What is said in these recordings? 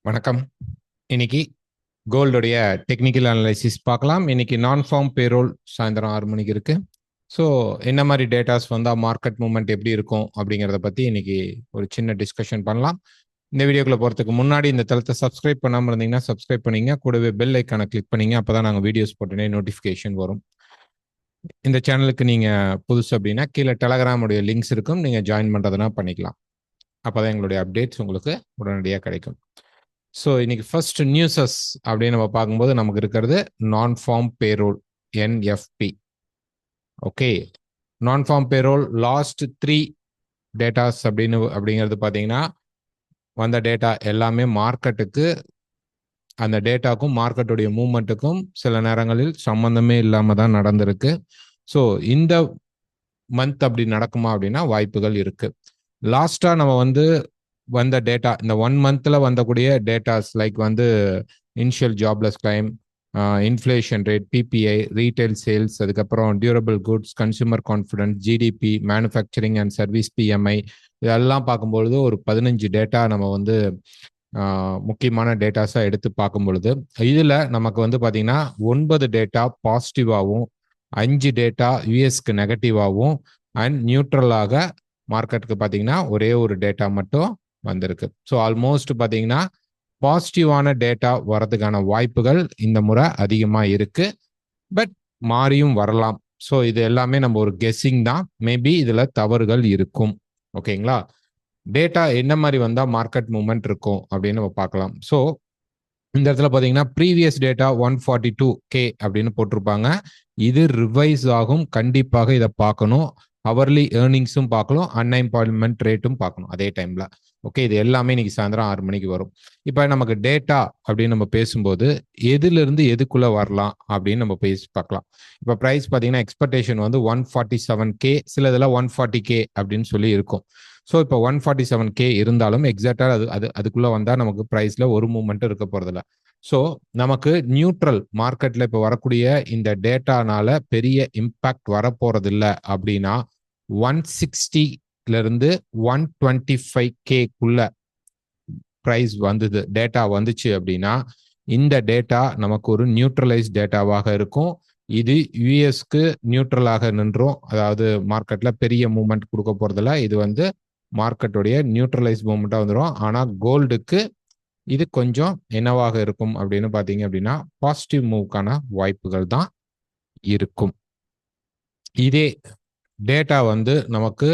வணக்கம். இன்னைக்கு கோல்டுடைய technical analysis பார்க்கலாம். இன்னைக்கு நான் ஃபார்ம் பேரோல் சாயந்தரம் 6 மணிக்கு இருக்கு. ஸோ என்ன மாதிரி டேட்டாஸ் வந்தால் மார்க்கெட் மூவ்மெண்ட் எப்படி இருக்கும் அப்படிங்கிறத பற்றி இன்னைக்கு ஒரு சின்ன டிஸ்கஷன் பண்ணலாம். இந்த வீடியோக்குள்ள போகிறதுக்கு முன்னாடி இந்த தளத்தை சப்ஸ்கிரைப் பண்ணாமல் இருந்தீங்கன்னா சப்ஸ்கிரைப் பண்ணிங்க, கூடவே பெல் ஐக்கானை கிளிக் பண்ணிங்க. அப்போ தான் நாங்கள் வீடியோஸ் போட்டோன்னே நோட்டிஃபிகேஷன் வரும். இந்த சேனலுக்கு நீங்கள் புதுசு அப்படின்னா கீழே டெலகிராமுடைய லிங்க்ஸ் இருக்கும், நீங்கள் ஜாயின் பண்ணுறதுனா பண்ணிக்கலாம். அப்போ தான் எங்களுடைய அப்டேட்ஸ் உங்களுக்கு உடனடியாக கிடைக்கும். ஸோ இன்னைக்கு ஃபர்ஸ்ட் நியூஸஸ் அப்படின்னு நம்ம பார்க்கும்போது நமக்கு இருக்கிறது நான் ஃபார்ம் பேரோல் என்எஃப்பி. ஓகே, நான் ஃபார்ம் பேரோல் லாஸ்ட் 3 டேட்டாஸ் அப்படிங்கிறது பார்த்தீங்கன்னா வந்த டேட்டா எல்லாமே மார்க்கெட்டுக்கு, அந்த டேட்டாக்கும் மார்க்கெட்டுடைய மூவ்மெண்ட்டுக்கும் சில நேரங்களில் சம்பந்தமே இல்லாமல் தான் நடந்திருக்கு. ஸோ இந்த மந்த் அப்படி நடக்குமா அப்படின்னா வாய்ப்புகள் இருக்கு. லாஸ்டா நம்ம வந்த டேட்டா, இந்த 1 மந்த்ல வந்தக்கூடிய datas like initial jobless claim, inflation rate, PPI, retail sales, அதுக்கப்புறம் durable goods, consumer confidence, GDP, manufacturing and service PMI, இதெல்லாம் பார்க்கும்பொழுது ஒரு 15 டேட்டா நம்ம முக்கியமான டேட்டாஸாக எடுத்து பார்க்கும் பொழுது இதில் நமக்கு பார்த்தீங்கன்னா 9 டேட்டா பாசிட்டிவாகவும் 5 டேட்டா யூஎஸ்க்கு நெகட்டிவாகவும் அண்ட் நியூட்ரலாக மார்க்கெட்டுக்கு பார்த்தீங்கன்னா ஒரே ஒரு டேட்டா மட்டும் வந்திருக்கு. ஸோ ஆல்மோஸ்ட் பார்த்தீங்கன்னா பாசிட்டிவான டேட்டா வரதுக்கான வாய்ப்புகள் இந்த முறை அதிகமாக இருக்கு. பட் மாறியும் வரலாம். ஸோ இது எல்லாமே நம்ம ஒரு கெஸ்ஸிங் தான். மேபி இதில் தவறுகள் இருக்கும். ஓகேங்களா? டேட்டா என்ன மாதிரி வந்தால் மார்க்கெட் மூவ்மெண்ட் இருக்கும் அப்படின்னு நம்ம பார்க்கலாம். ஸோ இந்த இடத்துல பார்த்தீங்கன்னா ப்ரீவியஸ் டேட்டா 142K அப்படின்னு போட்டிருப்பாங்க. இது ரிவைஸ் ஆகும். கண்டிப்பாக இதை பார்க்கணும். ஹவர்லி ஏர்னிங்ஸும் பார்க்கணும், அன்எம்ப்ளாய்மெண்ட் ரேட்டும் பார்க்கணும் அதே டைம்ல. ஓகே, இது எல்லாமே இன்னைக்கு சாயந்தரம் 6 மணிக்கு வரும். இப்போ நமக்கு டேட்டா அப்படின்னு நம்ம பேசும்போது எதுலேருந்து எதுக்குள்ள வரலாம் அப்படின்னு நம்ம பேசி பார்க்கலாம். இப்போ ப்ரைஸ் பார்த்தீங்கன்னா எக்ஸ்பெக்டேஷன் 147K, சில இதில் 140K அப்படின்னு சொல்லி இருக்கும். ஸோ இப்போ 147K இருந்தாலும் எக்ஸாக்டாக அதுக்குள்ளே வந்தால் நமக்கு ப்ரைஸில் ஒரு மூவ்மெண்ட்டும் இருக்க போகிறதில்ல. ஸோ நமக்கு நியூட்ரல் மார்க்கெட்டில் இப்போ வரக்கூடிய இந்த டேட்டானால பெரிய இம்பேக்ட் வரப்போறதில்ல அப்படின்னா 160லேருந்து 125Kக்குள்ள ப்ரைஸ் டேட்டா வந்துச்சு அப்படின்னா இந்த டேட்டா நமக்கு ஒரு நியூட்ரலைஸ் டேட்டாவாக இருக்கும். இது யூஎஸ்க்கு நியூட்ரலாக நின்றோம். அதாவது மார்க்கெட்டில் பெரிய மூவ்மெண்ட் கொடுக்க போறதில்ல. இது மார்க்கெட்டுடைய நியூட்ரலைஸ் மூவ்மெண்ட்டாக வந்துடும். ஆனால் கோல்டுக்கு இது கொஞ்சம் என்னவாக இருக்கும் அப்படின்னு பார்த்தீங்க அப்படின்னா பாசிட்டிவ் மூவ்க்கான வாய்ப்புகள் தான் இருக்கும். இதே டேட்டா நமக்கு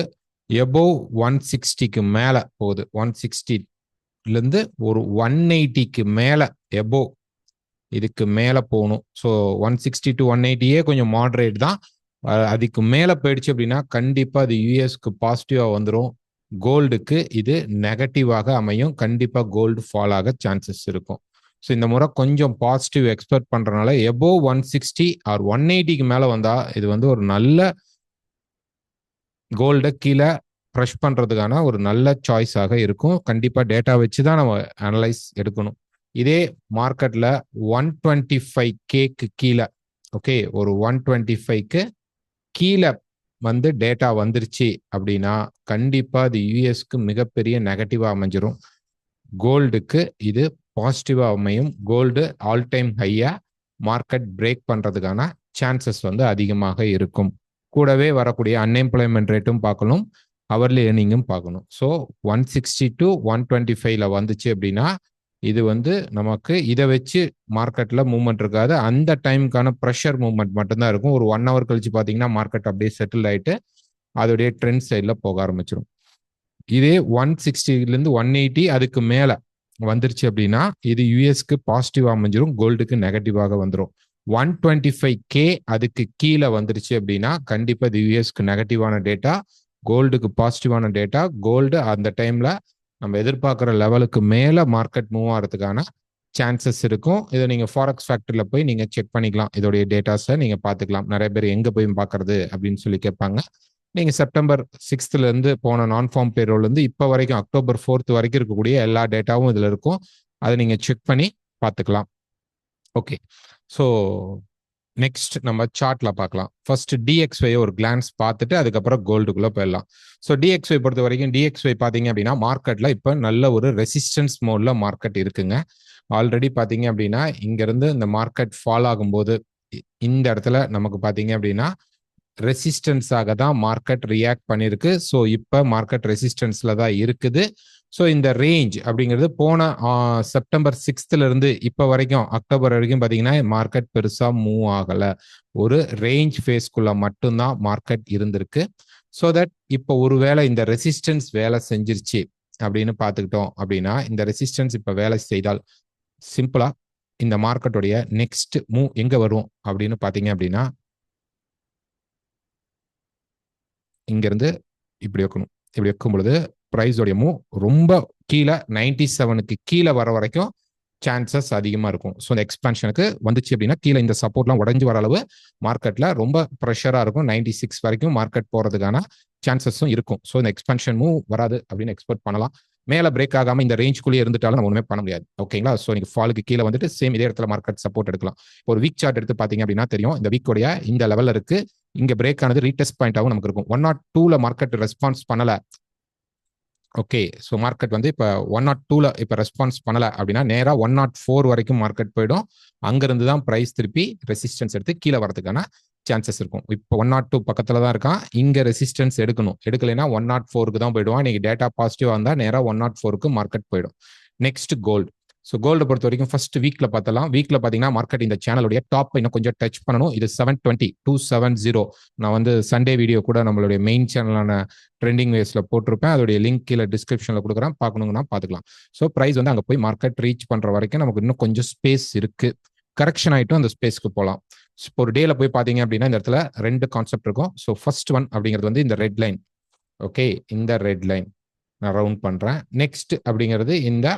எபோவ் 160க்கு மேலே போகுது. 160லேருந்து ஒரு 180க்கு மேலே எபோவ் இதுக்கு மேலே போகணும். ஸோ 160 to 180 கொஞ்சம் மாடரேட் தான். அதுக்கு மேலே போயிடுச்சு அப்படின்னா கண்டிப்பாக அது யூஎஸ்க்கு பாசிட்டிவாக வந்துடும். கோல்டுக்கு இது நெகட்டிவாக அமையும். கண்டிப்பாக கோல்டு ஃபால் ஆக சான்சஸ் இருக்கும். ஸோ இந்த முறை கொஞ்சம் பாசிட்டிவ் எக்ஸ்பெக்ட் பண்ணுறதுனால எபோவ் 160 ஆர் 180க்கு மேலே வந்தால் இது ஒரு நல்ல கோல்டை கீழே ப்ரெஷ் பண்ணுறதுக்கான ஒரு நல்ல சாய்ஸாக இருக்கும். கண்டிப்பாக டேட்டா வச்சு தான் நம்ம அனலைஸ் எடுக்கணும். இதே மார்க்கெட்டில் 125Kக்கு கீழே, ஓகே, ஒரு 125க்கு கீழே டேட்டா வந்துருச்சு அப்படின்னா கண்டிப்பா அது யூஎஸ்க்கு மிகப்பெரிய நெகட்டிவா அமைஞ்சிரும். கோல்டுக்கு இது பாசிட்டிவா அமையும். கோல்டு ஆல் டைம் ஹையா மார்க்கெட் பிரேக் பண்றதுக்கான சான்சஸ் அதிகமாக இருக்கும். கூடவே வரக்கூடிய அன்எம்ப்ளாய்மெண்ட் ரேட்டும் பார்க்கணும், ஹவர்லி ஏர்னிங்கும் பார்க்கணும். ஸோ 160 to 125ல வந்துச்சு அப்படின்னா இது நமக்கு இதை வச்சு மார்க்கெட்ல மூவ்மெண்ட் இருக்காது. அந்த டைமுக்கான ப்ரெஷர் மூவ்மெண்ட் மட்டும்தான் இருக்கும். ஒரு 1 ஹவர் கழிச்சு பார்த்தீங்கன்னா மார்க்கெட் அப்படியே செட்டில் ஆயிட்டு அதோடைய ட்ரெண்ட் சைடில் போக ஆரம்பிச்சிடும். இதே 160லேருந்து 180 அதுக்கு மேலே வந்துருச்சு அப்படின்னா இது யூஎஸ்க்கு பாசிட்டிவ் அமைஞ்சிரும், கோல்டுக்கு நெகட்டிவாக வந்துடும். 125K அதுக்கு கீழே வந்துருச்சு அப்படின்னா கண்டிப்பாக இது யூஎஸ்க்கு நெகட்டிவான டேட்டா, கோல்டுக்கு பாசிட்டிவான டேட்டா. கோல்டு அந்த டைம்ல நம்ம எதிர்பார்க்குற லெவலுக்கு மேலே மார்க்கெட் மூவ் ஆகிறதுக்கான சான்சஸ் இருக்கும். இதை நீங்கள் ஃபாரெக்ஸ் ஃபேக்டரியில் போய் நீங்கள் செக் பண்ணிக்கலாம். இதோடைய டேட்டாஸை நீங்கள் பார்த்துக்கலாம். நிறைய பேர் எங்கே போய் பார்க்கறது அப்படின்னு சொல்லி கேட்பாங்க. நீங்கள் செப்டம்பர் 6லேருந்து போன நான் ஃபார்ம் பேரோல்லேருந்து இப்போ வரைக்கும் அக்டோபர் 4 வரைக்கும் இருக்கக்கூடிய எல்லா டேட்டாவும் இதில் இருக்கும். அதை நீங்கள் செக் பண்ணி பார்த்துக்கலாம். ஓகே, ஸோ நெக்ஸ்ட் நம்ம சார்ட்ல பார்க்கலாம். ஃபர்ஸ்ட் DXY ஒரு கிளான்ஸ் பார்த்துட்டு அதுக்கப்புறம் கோல்டுக்குள்ள போயிடலாம். ஸோ DXY பொறுத்த வரைக்கும் DXY பார்த்தீங்க அப்படின்னா மார்க்கெட்ல இப்போ நல்ல ஒரு ரெசிஸ்டன்ஸ் மோட்ல மார்க்கெட் இருக்குங்க. ஆல்ரெடி பார்த்தீங்க அப்படின்னா இங்கிருந்து இந்த மார்க்கெட் ஃபால் ஆகும்போது இந்த இடத்துல நமக்கு பார்த்தீங்க அப்படின்னா ரெசிஸ்டன்ஸாக தான் மார்க்கெட் ரியாக்ட் பண்ணியிருக்கு. ஸோ இப்போ மார்க்கெட் ரெசிஸ்டன்ஸ்ல தான் இருக்குது. ஸோ இந்த ரேஞ்ச் அப்படிங்கிறது போன செப்டம்பர் 6th இருந்து இப்போ வரைக்கும் அக்டோபர் வரைக்கும் பார்த்தீங்கன்னா மார்க்கெட் பெருசா மூவ் ஆகல. ஒரு ரேஞ்ச் ஃபேஸ்க்குள்ள மட்டும்தான் மார்க்கெட் இருந்திருக்கு. ஸோ தட் இப்போ ஒருவேளை இந்த ரெசிஸ்டன்ஸ் வேலை செஞ்சிருச்சு அப்படின்னு பார்த்துக்கிட்டோம் அப்படின்னா இந்த ரெசிஸ்டன்ஸ் இப்போ வேலை செய்தால் சிம்பிளா இந்த மார்க்கெட்டுடைய நெக்ஸ்ட் மூவ் எங்க வரும் அப்படின்னு பார்த்தீங்க அப்படின்னா இங்கிருந்து இப்படி வைக்கணும். இப்படி வைக்கும் பொழுது பிரைஸோடைய மூவ் ரொம்ப கீழே 97க்கு கீழே வர வரைக்கும் சான்சஸ் அதிகமா இருக்கும். ஸோ இந்த எக்ஸ்பான்ஷனுக்கு வந்துச்சு அப்படின்னா கீழே இந்த சப்போர்ட்லாம் உடஞ்சி வர அளவு மார்க்கெட்ல ரொம்ப ப்ரெஷரா இருக்கும். 96 வரைக்கும் மார்க்கெட் போறதுக்கான சான்சஸும் இருக்கும். ஸோ இந்த எக்ஸ்பான்ஷன் மூவ் வராது அப்படின்னு எக்ஸ்பெக்ட் பண்ணலாம். மேல பிரேக் ஆகாம இந்த ரேஞ்சுக்குள்ளேயே இருந்துட்டாலும் நம்ம ஒண்ணுமே பண்ண முடியாது. ஓகேங்களா? ஸோ நீங்க ஃபாலுக்கு கீழே வந்துட்டு சேம் இதே இடத்துல மார்க்கெட் சப்போர்ட் எடுக்கலாம். ஒரு வீக் சார்ட் எடுத்து பாத்தீங்க அப்படின்னா தெரியும். இந்த வீக்கோடைய இந்த லெவல்ல இருக்கு. இங்க பிரேக் ஆனது ரீடெஸ்ட் பாயிண்டாகவும் நமக்கு இருக்கும். 102ல மார்க்கெட் ரெஸ்பான்ஸ் பண்ணல. ஓகே, ஸோ மார்க்கெட் வந்து இப்போ 102ல இப்போ ரெஸ்பான்ஸ் பண்ணல அப்படின்னா நேரா 104 வரைக்கும் மார்க்கெட் போயிடும். அங்கிருந்து தான் பிரைஸ் திருப்பி ரெசிஸ்டன்ஸ் எடுத்து கீழே வரதுக்கான சான்சஸ் இருக்கும். இப்போ 102 பக்கத்துல தான் இருக்கான். இங்க ரெசிஸ்டன்ஸ் எடுக்கணும். எடுக்கலைன்னா 104க்கு தான் போயிடுவான். இன்னைக்கு டேட்டா பாசிட்டிவா இருந்தா நேரா 104க்கு மார்க்கெட் போயிடும். Next gold. ஸோ கோல்டு பொறுத்த வரைக்கும் ஃபர்ஸ்ட் வீக்ல பார்த்தலாம். வீக்ல பார்த்தீங்கன்னா மார்க்கெட் இந்த சேனலுடைய டாப் இன்னும் கொஞ்சம் டச் பண்ணணும். இது 720 நான் வந்து சண்டே வீடியோ கூட நம்மளுடைய மெயின் சேனலான ட்ரெண்டிங் வேஸ்ல போட்டிருப்பேன். அதோடைய லிங்க் கீழே டிஸ்கிரிப்ஷன்ல கொடுக்குறேன். பார்க்கணுங்கன்னா பார்த்துக்கலாம். ஸோ பிரைஸ் வந்து அங்கே போய் மார்க்கெட் ரீச் பண்ற வரைக்கும் நமக்கு இன்னும் கொஞ்சம் ஸ்பேஸ் இருக்கு. கரெக்ஷன் ஆயிட்டும் அந்த ஸ்பேஸ்க்கு போகலாம். இப்போ ஒரு டேல போய் பார்த்தீங்க அப்படின்னா இந்த இடத்துல ரெண்டு கான்செப்ட் இருக்கும். ஸோ ஃபர்ஸ்ட் ஒன் அப்படிங்கிறது வந்து இந்த ரெட் லைன். ஓகே, இந்த ரெட் லைன் நான் ரவுண்ட் பண்றேன். நெக்ஸ்ட் அப்படிங்கிறது இந்த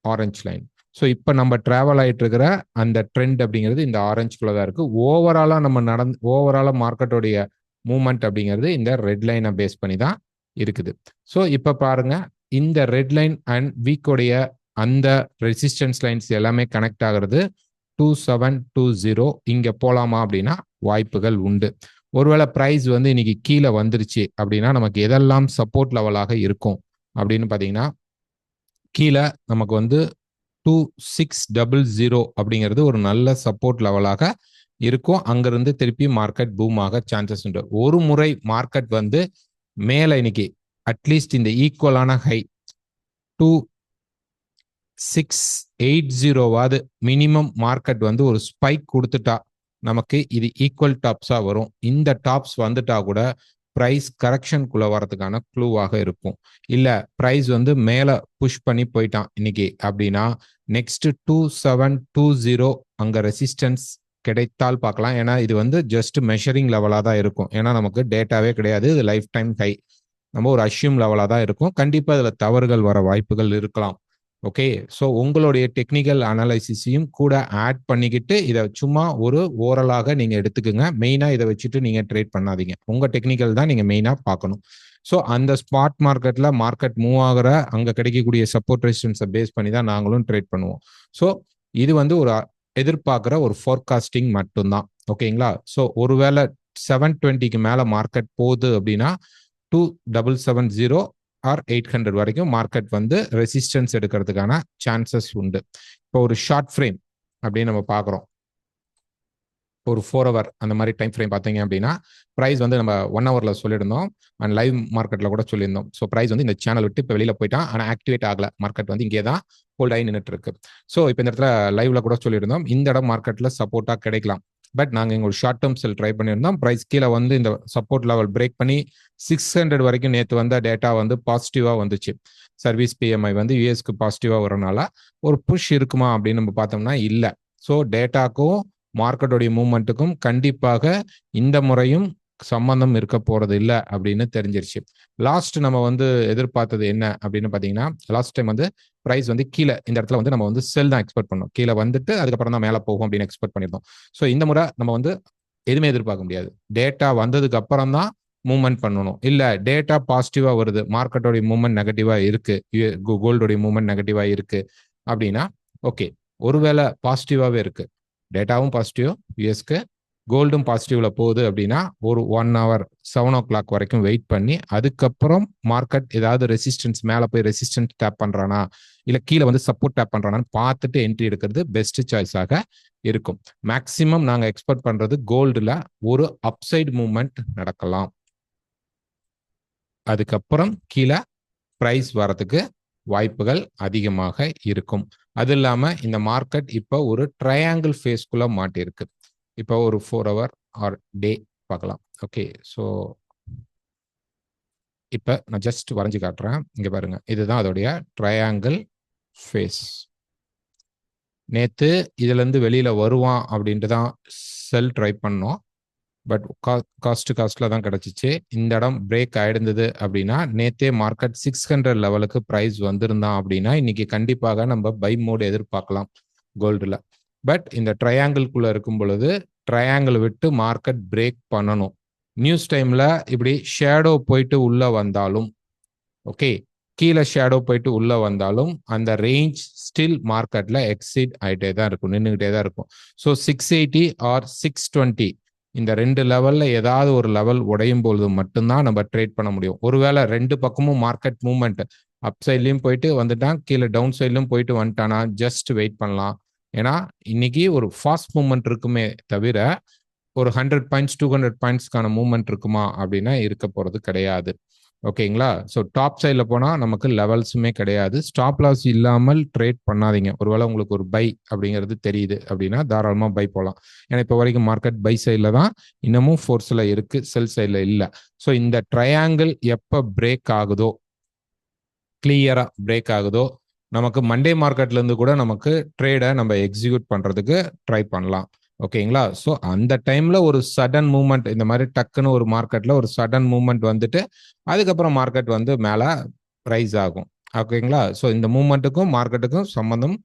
ஆரஞ்சு லைன். ஸோ இப்போ நம்ம டிராவல் ஆகிட்டு இருக்கிற அந்த ட்ரெண்ட் அப்படிங்கிறது இந்த ஆரஞ்சுக்குள்ள தான் இருக்கு. ஓவராலா மார்க்கெட்டோடைய மூவ்மெண்ட் அப்படிங்கிறது இந்த ரெட் லைனை பேஸ் பண்ணி தான் இருக்குது. ஸோ இப்போ பாருங்க, இந்த ரெட் லைன் அண்ட் வீக்கோடைய அந்த ரெசிஸ்டன்ஸ் லைன்ஸ் எல்லாமே கனெக்ட் ஆகிறது 2720. இங்க போலாமா அப்படின்னா வாய்ப்புகள் உண்டு. ஒருவேளை பிரைஸ் வந்து இன்னைக்கு கீழே வந்துருச்சு அப்படின்னா நமக்கு எதெல்லாம் சப்போர்ட் லெவலாக இருக்கும் அப்படின்னு பாத்தீங்கன்னா கீழே நமக்கு வந்து 2600 அப்படிங்கிறது ஒரு நல்ல சப்போர்ட் லெவலாக இருக்கும். அங்கிருந்து திருப்பி மார்க்கெட் பூம் ஆக சான்சஸ் உண்டு. ஒரு முறை மார்க்கெட் வந்து மேல இன்னைக்கு அட்லீஸ்ட் இந்த ஈக்குவலான ஹை 2680 மினிமம் மார்க்கெட் வந்து ஒரு ஸ்பைக் கொடுத்துட்டா நமக்கு இது ஈக்குவல் டாப்ஸா வரும். இந்த டாப்ஸ் வந்துட்டா கூட பிரைஸ் கரெக்ஷனுக்குள்ள வரதுக்கான க்ளூவாக இருக்கும். இல்ல பிரைஸ் வந்து மேல புஷ் பண்ணி போயிட்டான் இன்னைக்கு அப்படின்னா நெக்ஸ்ட் 2720 அங்க ரெசிஸ்டன்ஸ் கிடைத்தால் பார்க்கலாம். ஏன்னா இது வந்து ஜஸ்ட் மெஷரிங் லெவலா தான் இருக்கும். ஏன்னா நமக்கு டேட்டாவே கிடையாது. இது லைஃப் டைம் ஹை. நம்ம ஒரு அஷ்யூம் லெவலா தான் இருக்கும். கண்டிப்பா இதுல தவறுகள் வர வாய்ப்புகள் இருக்கலாம். ஓகே, ஸோ உங்களுடைய டெக்னிக்கல் அனாலிசிஸையும் கூட ஆட் பண்ணிக்கிட்டு இதை சும்மா ஒரு ஓரலாக நீங்க எடுத்துக்கோங்க. மெயினா இதை வச்சுட்டு நீங்க ட்ரேட் பண்ணாதீங்க. உங்க டெக்னிக்கல் தான் நீங்க மெயினா பார்க்கணும். ஸோ அந்த ஸ்பாட் மார்க்கெட்ல மார்க்கெட் மூவ் ஆகிற அங்க கிடைக்கக்கூடிய சப்போர்ட் ரெசிஸ்டன்ஸை பேஸ் பண்ணி தான் நாங்களும் ட்ரேட் பண்ணுவோம். ஸோ இது வந்து ஒரு எதிர்பார்க்குற ஒரு ஃபோர்காஸ்டிங் மட்டும்தான். ஓகேங்களா? ஸோ ஒருவேளை 720க்கு மேல மார்க்கெட் போகுது அப்படின்னா 2770 ஆர் 800 வரைக்கும் மார்க்கெட் வந்து ரெசிஸ்டன்ஸ் எடுக்கிறதுக்கான சான்சஸ் உண்டு. இப்போ ஒரு ஷார்ட் ஃப்ரேம் அப்படின்னு நம்ம பார்க்குறோம். ஒரு 4 hour அந்த மாதிரி டைம் ஃப்ரேம் பார்த்தீங்க அப்படின்னா ப்ரைஸ் வந்து நம்ம 1 hourல சொல்லியிருந்தோம் அண்ட் லைவ் மார்க்கெட்டில் கூட சொல்லியிருந்தோம். ஸோ ப்ரைஸ் வந்து இந்த சேனல் விட்டு இப்போ வெளியில் போயிட்டான். ஆனால் ஆக்டிவேட் ஆகலை. மார்க்கெட் வந்து இங்கே தான் ஹோல்ட் ஆகி நின்றுட்டு இருக்கு. ஸோ இப்போ இந்த இடத்துல லைவ்ல கூட சொல்லியிருந்தோம் இந்த இடம் மார்க்கெட்டில் சப்போர்ட்டாக கிடைக்கலாம். பட் நாங்கள் எங்க ஒரு ஷார்ட் டேர்ம் செல் ட்ரை பண்ணியிருந்தோம். ப்ரைஸ் கீழே வந்து இந்த சப்போர்ட் லெவல் பிரேக் பண்ணி 600 வரைக்கும் நேற்று வந்த டேட்டா வந்து பாசிட்டிவா வந்துச்சு. சர்வீஸ் பிஎம்ஐ வந்து யூஎஸ்க்கு பாசிட்டிவா வரனால ஒரு புஷ் இருக்குமா அப்படின்னு நம்ம பார்த்தோம்னா இல்லை. ஸோ டேட்டாக்கும் மார்க்கெட்டோடைய மூவ்மெண்ட்டுக்கும் கண்டிப்பாக இந்த முறையும் சம்பந்தம் இருக்க போறது இல்லை அப்படின்னு தெரிஞ்சிருச்சு. லாஸ்ட் நம்ம வந்து எதிர்பார்த்தது என்ன அப்படின்னு பாத்தீங்கன்னா லாஸ்ட் டைம் வந்து பிரைஸ் வந்து கீழே இந்த இடத்துல வந்து நம்ம வந்து செல் தான் எக்ஸ்பெக்ட் பண்ணோம். கீழே வந்துட்டு அதுக்கப்புறம் தான் மேலே போகும் அப்படின்னு எக்ஸ்பெக்ட் பண்ணியிருந்தோம். ஸோ இந்த முறை நம்ம வந்து எதுவுமே எதிர்பார்க்க முடியாது. டேட்டா வந்ததுக்கு அப்புறம் தான் மூவ்மெண்ட் பண்ணணும். இல்ல டேட்டா பாசிட்டிவா வருது, மார்க்கெட்டோடைய மூவ்மெண்ட் நெகட்டிவா இருக்கு, கோல்டோடைய மூவ்மெண்ட் நெகட்டிவா இருக்கு அப்படின்னா ஓகே, ஒருவேளை பாசிட்டிவாவே இருக்கு டேட்டாவும் பாசிட்டிவ் யூஎஸ்க்கு, கோல்டும் பாசிட்டிவ்ல போகுது அப்படின்னா ஒரு 1 hour 7 o'clock வரைக்கும் வெயிட் பண்ணி அதுக்கப்புறம் மார்க்கெட் ஏதாவது ரெசிஸ்டன்ஸ் மேலே போய் ரெசிஸ்டன்ஸ் டேப் பண்றானா இல்லை கீழே வந்து சப்போர்ட் டேப் பண்றானான்னு பார்த்துட்டு என்ட்ரி எடுக்கிறது பெஸ்ட் சாய்ஸாக இருக்கும். மேக்சிமம் நாங்கள் எக்ஸ்பெக்ட் பண்றது கோல்டுல ஒரு அப்சைடு மூவ்மெண்ட் நடக்கலாம், அதுக்கப்புறம் கீழே பிரைஸ் வரதுக்கு வாய்ப்புகள் அதிகமாக இருக்கும். அது இல்லாம இந்த மார்க்கெட் இப்போ ஒரு ட்ரையாங்கிள் ஃபேஸ்க்குள்ள மாட்டிருக்கு. இப்போ ஒரு 4 hour ஆர் டே பார்க்கலாம். ஓகே, ஸோ இப்போ நான் ஜஸ்ட் வரைஞ்சு காட்டுறேன். இங்க பாருங்க, இதுதான் அதோடைய ட்ரையாங்கிள் ஃபேஸ். நேத்து இதுல இருந்து வெளியில வருவான் அப்படின்ட்டு தான் செல் ட்ரை பண்ணோம். பட் காஸ்ட்ல தான் கிடைச்சிச்சு. இந்த இடம் பிரேக் ஆயிருந்தது அப்படின்னா நேத்தே மார்க்கெட் 600 லெவலுக்கு பிரைஸ் வந்திருந்தான் அப்படின்னா இன்னைக்கு கண்டிப்பாக நம்ம பை மோட் எதிர்பார்க்கலாம் கோல்டுல. பட் இந்த ட்ரையாங்கிள்குள்ள இருக்கும் பொழுது ட்ரையாங்கிள் விட்டு மார்க்கெட் பிரேக் பண்ணணும். நியூஸ் டைம்ல இப்படி ஷேடோ போயிட்டு உள்ள வந்தாலும், ஓகே, கீழே ஷேடோ போயிட்டு உள்ள வந்தாலும் அந்த ரேஞ்ச் ஸ்டில் மார்க்கெட்ல எக்ஸிட் ஆயிட்டே தான் இருக்கும், நின்றுகிட்டே தான் இருக்கும். ஸோ 680 ஆர் 620 இந்த 2 லெவல்ல ஏதாவது ஒரு லெவல் உடையும் பொழுது மட்டும்தான் நம்ம ட்ரேட் பண்ண முடியும். ஒருவேளை 2 பக்கமும் மார்க்கெட் மூவ்மெண்ட் அப் சைட்லயும் போயிட்டு வந்துட்டான், கீழே டவுன் சைட்லயும் போயிட்டு வந்துட்டானா ஜஸ்ட் வெயிட் பண்ணலாம். ஏன்னா இன்னைக்கு ஒரு ஃபாஸ்ட் மூவ்மெண்ட் இருக்குமே தவிர ஒரு 100 பாயிண்ட்ஸ் 200 பாயிண்ட்ஸ்க்கான மூவ்மெண்ட் இருக்குமா அப்படின்னா இருக்க போறது கிடையாது. ஓகேங்களா? ஸோ டாப் சைடில் போனால் நமக்கு லெவல்ஸுமே கிடையாது. ஸ்டாப் லாஸ் இல்லாமல் ட்ரேட் பண்ணாதீங்க. ஒருவேளை உங்களுக்கு ஒரு பை அப்படிங்கிறது தெரியுது அப்படின்னா தாராளமாக பை போகலாம். ஏன்னா இப்போ வரைக்கும் மார்க்கெட் பை சைடில் தான் இன்னமும் ஃபோர்ஸில் இருக்கு, செல் சைடில் இல்லை. ஸோ இந்த ட்ரையாங்கிள் எப்போ பிரேக் ஆகுதோ, கிளியராக பிரேக் ஆகுதோ, நமக்கு மண்டே மார்க்கெட்லேருந்து கூட நமக்கு ட்ரேடை நம்ம எக்ஸிக்யூட் பண்ணுறதுக்கு ட்ரை பண்ணலாம். ஓகேங்களா? ஸோ அந்த டைம்ல ஒரு சடன் மூவ்மெண்ட், இந்த மாதிரி டக்குன்னு ஒரு மார்க்கெட்ல ஒரு சடன் மூவ்மெண்ட் வந்துட்டு அதுக்கப்புறம் மார்க்கெட் வந்து மேல ரைஸ் ஆகும். ஓகேங்களா? ஸோ இந்த மூவ்மெண்ட்டுக்கும் மார்க்கெட்டுக்கும் சம்மந்தம்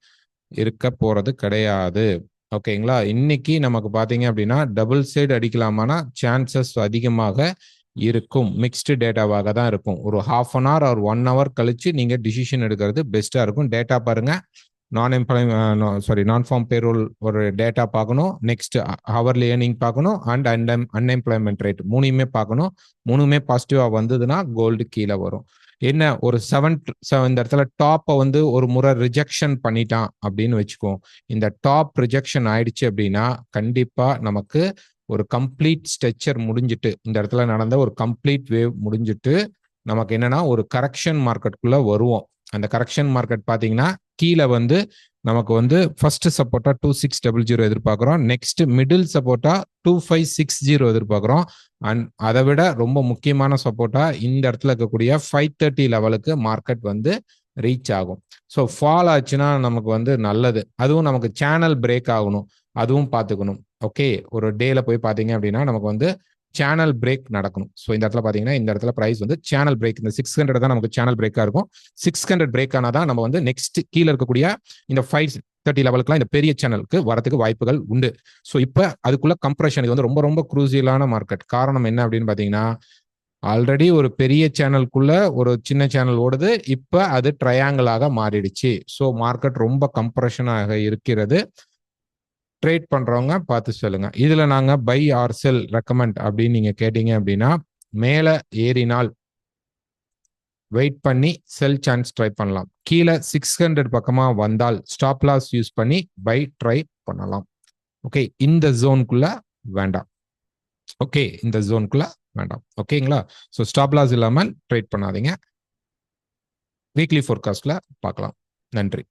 இருக்க போறது கிடையாது. ஓகேங்களா? இன்னைக்கு நமக்கு பாத்தீங்க அப்படின்னா டபுள் சைடு அடிக்கலாமானா சான்சஸ் அதிகமாக இருக்கும். மிக்ஸ்டு டேட்டாவாக தான் இருக்கும். ஒரு 1/2 hour or 1 hour கழிச்சு நீங்க டிசிஷன் எடுக்கிறது பெஸ்டா இருக்கும். டேட்டா பாருங்க, நான் ஃபார்ம் பேரோல் ஒரு டேட்டா பார்க்கணும், நெக்ஸ்ட் ஹவர்லி ஏர்னிங் பார்க்கணும், அண்ட் அன்எம்ப்ளாய்மெண்ட் ரேட் மூணுமே பார்க்கணும். மூணுமே பாசிட்டிவா வந்ததுன்னா கோல்டு கீழே வரும். என்ன ஒரு 7 இந்த இடத்துல டாப்பை வந்து ஒரு முறை ரிஜெக்ஷன் பண்ணிட்டான் அப்படின்னு வச்சுக்கோ. இந்த டாப் ரிஜெக்ஷன் ஆயிடுச்சு அப்படின்னா கண்டிப்பா நமக்கு ஒரு கம்ப்ளீட் ஸ்ட்ரெச்சர் முடிஞ்சிட்டு, இந்த இடத்துல நடந்த ஒரு கம்ப்ளீட் வேவ் முடிஞ்சிட்டு நமக்கு என்னன்னா ஒரு கரெக்ஷன் மார்க்கெட்டுக்குள்ள வருவோம். அந்த கரெக்ஷன் மார்க்கெட் பாத்தீங்கன்னா கீழே வந்து நமக்கு வந்து ஃபர்ஸ்ட் சப்போர்ட்டா 2600 எதிர்பார்க்கிறோம். நெக்ஸ்ட் மிடில் சப்போர்ட்டா 2560 எதிர்பார்க்கிறோம். அண்ட் அதை விட ரொம்ப முக்கியமான சப்போர்ட்டா இந்த இடத்துல இருக்கக்கூடிய 530 லெவலுக்கு மார்க்கெட் வந்து ரீச் ஆகும். ஸோ ஃபால் ஆச்சுன்னா நமக்கு வந்து நல்லது. அதுவும் நமக்கு சேனல் பிரேக் ஆகணும், அதுவும் பார்த்துக்கணும். ஓகே, ஒரு டேல போய் பார்த்தீங்க அப்படின்னா நமக்கு வந்து சேனல் பிரேக் நடக்கணும். ஸோ இந்த இடத்துல பார்த்தீங்கன்னா இந்த இடத்துல பிரைஸ் வந்து சேனல் பிரேக், இந்த 600 தான் நமக்கு சேனல் பிரேக்காக இருக்கும். 600 பிரேக் ஆனாதான் நம்ம வந்து நெக்ஸ்ட் கீழே இருக்கக்கூடிய இந்த 530 லெவலுக்குலாம் இந்த பெரிய சேனலுக்கு வரதுக்கு வாய்ப்புகள் உண்டு. ஸோ இப்போ அதுக்குள்ள கம்ப்ரெஷன், இது வந்து ரொம்ப ரொம்ப குரூசியலான மார்க்கெட். காரணம் என்ன அப்படின்னு பார்த்தீங்கன்னா ஆல்ரெடி ஒரு பெரிய சேனலுக்குள்ள ஒரு சின்ன சேனல் ஓடுது, இப்போ அது ட்ரையாங்கிளாக மாறிடுச்சு. ஸோ மார்க்கெட் ரொம்ப கம்ப்ரெஷனாக இருக்கிறது. ட்ரேட் பண்றவங்க பார்த்து சொல்லுங்க. இதுல நாங்க பை ஆர் செல் ரெக்கமெண்ட் அப்படின்னு நீங்க கேட்டீங்க அப்படின்னா மேல ஏறினால் வெயிட் பண்ணி செல் சான்ஸ் ட்ரை பண்ணலாம். கீழே 600 பக்கமா வந்தால் ஸ்டாப் லாஸ் யூஸ் பண்ணி பை ட்ரை பண்ணலாம். ஓகே, இந்த ஜோனுக்குள்ள வேண்டாம். ஓகே, இந்த ஜோனுக்குள்ள வேண்டாம். ஓகேங்களா? ஸோ ஸ்டாப் லாஸ் இல்லாமல் ட்ரேட் பண்ணாதீங்க. வீக்லி ஃபோர்காஸ்ட்ல பார்க்கலாம். நன்றி.